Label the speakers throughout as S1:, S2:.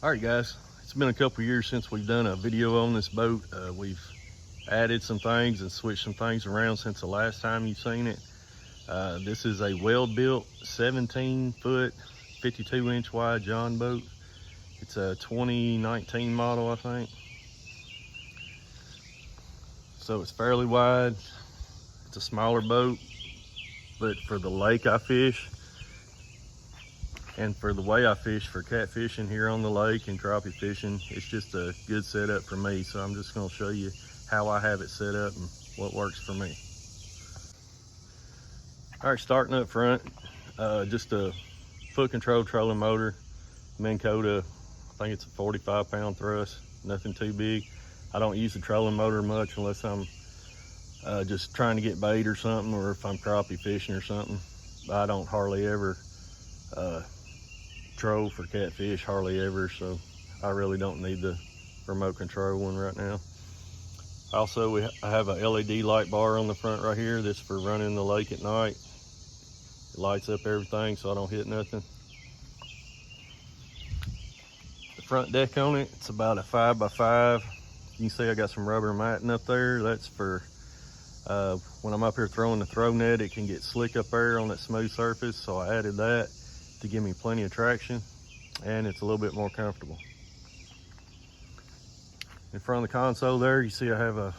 S1: Alright guys, it's been a couple years since we've done a video on this boat. We've added some things and switched some things around since the last time you've seen it. This is a weldbilt 17-foot, 52-inch wide John boat. It's a 2019 model, I think. So it's fairly wide. It's a smaller boat, but for the lake I fish and for the way I fish for catfishing here on the lake and crappie fishing, it's just a good setup for me. So I'm just going to show you how I have it set up and what works for me. All right, starting up front, just a foot control trolling motor, Minn Kota. I think it's a 45-pound thrust, nothing too big. I don't use the trolling motor much unless I'm just trying to get bait or something, or if I'm crappie fishing or something. I don't hardly ever troll for catfish, hardly ever, so I really don't need the remote control one right now. Also, I have a LED light bar on the front right here. This is for running the lake at night. It lights up everything so I don't hit nothing. The front deck on it, it's about a 5x5. You can see I got some rubber matting up there. That's for when I'm up here throwing the throw net, it can get slick up there on that smooth surface, so I added that to give me plenty of traction, and it's a little bit more comfortable. In front of the console there, you see I have a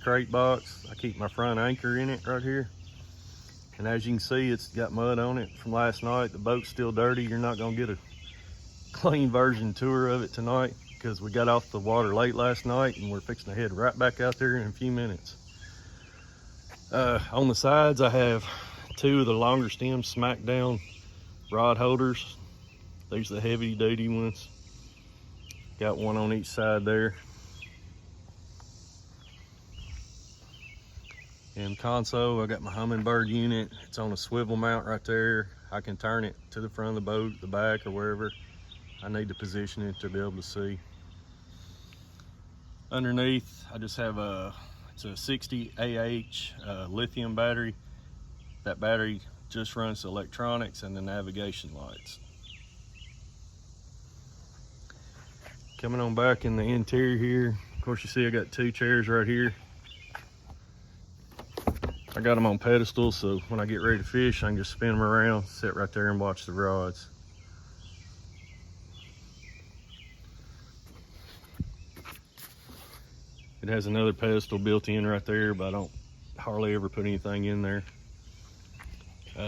S1: crate box. I keep my front anchor in it right here, and as you can see, it's got mud on it from last night. The boat's still dirty. You're not going to get a clean version tour of it tonight because we got off the water late last night and we're fixing to head right back out there in a few minutes. On the sides, I have two of the longer stem smack down rod holders. These are the heavy duty ones. Got one on each side there. In the console, I got my Humminbird unit. It's on a swivel mount right there. I can turn it to the front of the boat, the back, or wherever I need to position it to be able to see. Underneath, I just have it's a 60 AH lithium battery. That battery just runs the electronics and the navigation lights. Coming on back in the interior here, of course you see I got two chairs right here. I got them on pedestals, so when I get ready to fish, I can just spin them around, sit right there and watch the rods. It has another pedestal built in right there, but I don't hardly ever put anything in there.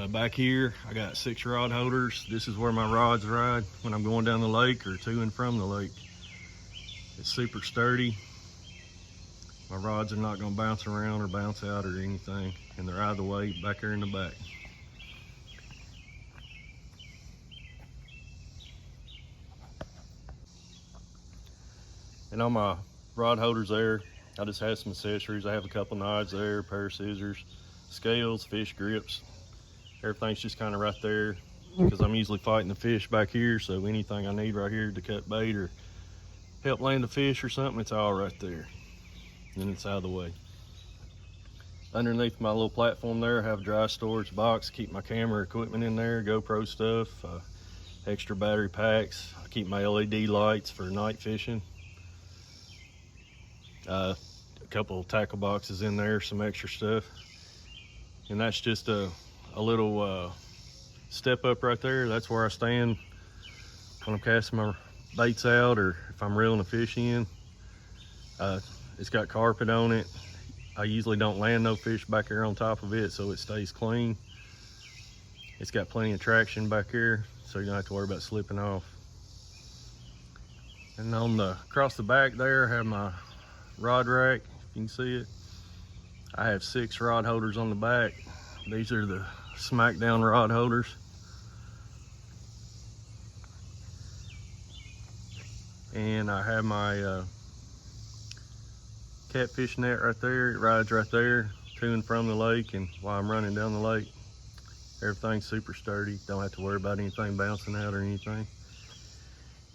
S1: Back here, I got 6 rod holders. This is where my rods ride when I'm going down the lake or to and from the lake. It's super sturdy. My rods are not going to bounce around or bounce out or anything, and they're out of the way back there in the back. And on my rod holders there, I just have some accessories. I have a couple knives there, a pair of scissors, scales, fish grips. Everything's just kind of right there because I'm usually fighting the fish back here, so anything I need right here to cut bait or help land the fish or something, it's all right there. And it's out of the way. Underneath my little platform there, I have a dry storage box. Keep my camera equipment in there, GoPro stuff, extra battery packs. I keep my LED lights for night fishing. A couple of tackle boxes in there, some extra stuff. And that's just a little step up right there. That's where I stand when I'm casting my baits out or if I'm reeling a fish in. It's got carpet on it. I usually don't land no fish back here on top of it, so it stays clean. It's got plenty of traction back here, so you don't have to worry about slipping off. And on the across the back there, I have my rod rack. If you can see it, I have 6 rod holders on the back. These are the smackdown rod holders. And I have my catfish net right there. It rides right there to and from the lake, and while I'm running down the lake, everything's super sturdy. Don't have to worry about anything bouncing out or anything.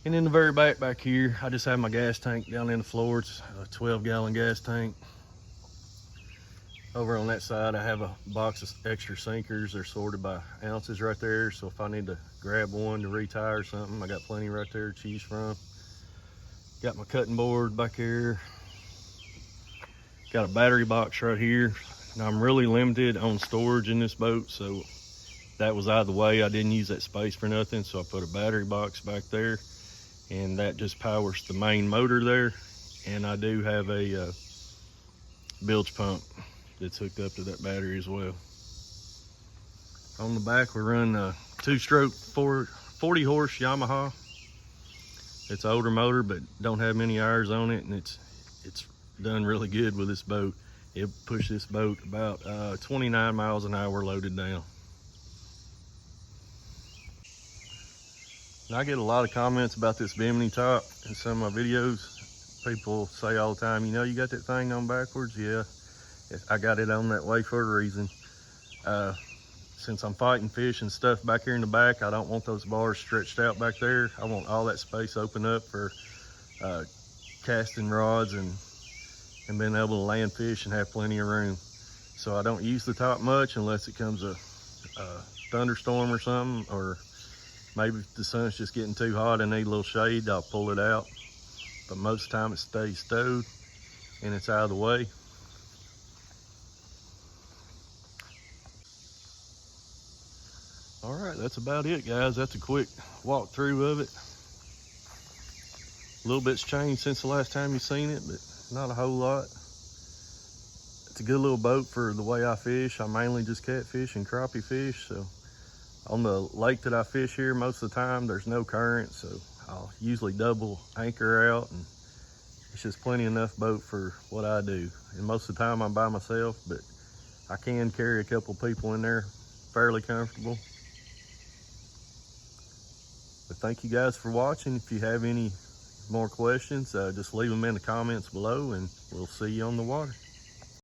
S1: And in the very back here, I just have my gas tank down in the floor. It's a 12-gallon gas tank. Over on that side, I have a box of extra sinkers. They're sorted by ounces right there. So if I need to grab one to retie or something, I got plenty right there to choose from. Got my cutting board back here. Got a battery box right here. Now I'm really limited on storage in this boat, so that was out of the way. I didn't use that space for nothing, so I put a battery box back there, and that just powers the main motor there. And I do have a bilge pump that's hooked up to that battery as well. On the back, we run a 2-stroke 40 horse Yamaha. It's an older motor, but don't have many hours on it, and it's done really good with this boat. It pushed this boat about 29 miles an hour loaded down. And I get a lot of comments about this bimini top in some of my videos. People say all the time, you know, you got that thing on backwards? Yeah, I got it on that way for a reason. Since I'm fighting fish and stuff back here in the back, I don't want those bars stretched out back there. I want all that space open up for casting rods and being able to land fish and have plenty of room. So I don't use the top much unless it comes a thunderstorm or something, or maybe if the sun's just getting too hot and need a little shade, I'll pull it out. But most of the time it stays stowed and it's out of the way. All right, that's about it, guys. That's a quick walkthrough of it. A little bit's changed since the last time you've seen it, but not a whole lot. It's a good little boat for the way I fish. I mainly just catfish and crappie fish. So on the lake that I fish here, most of the time there's no current, so I'll usually double anchor out, and it's just plenty enough boat for what I do. And most of the time I'm by myself, but I can carry a couple people in there fairly comfortable. But thank you guys for watching. If you have any more questions, just leave them in the comments below, and we'll see you on the water.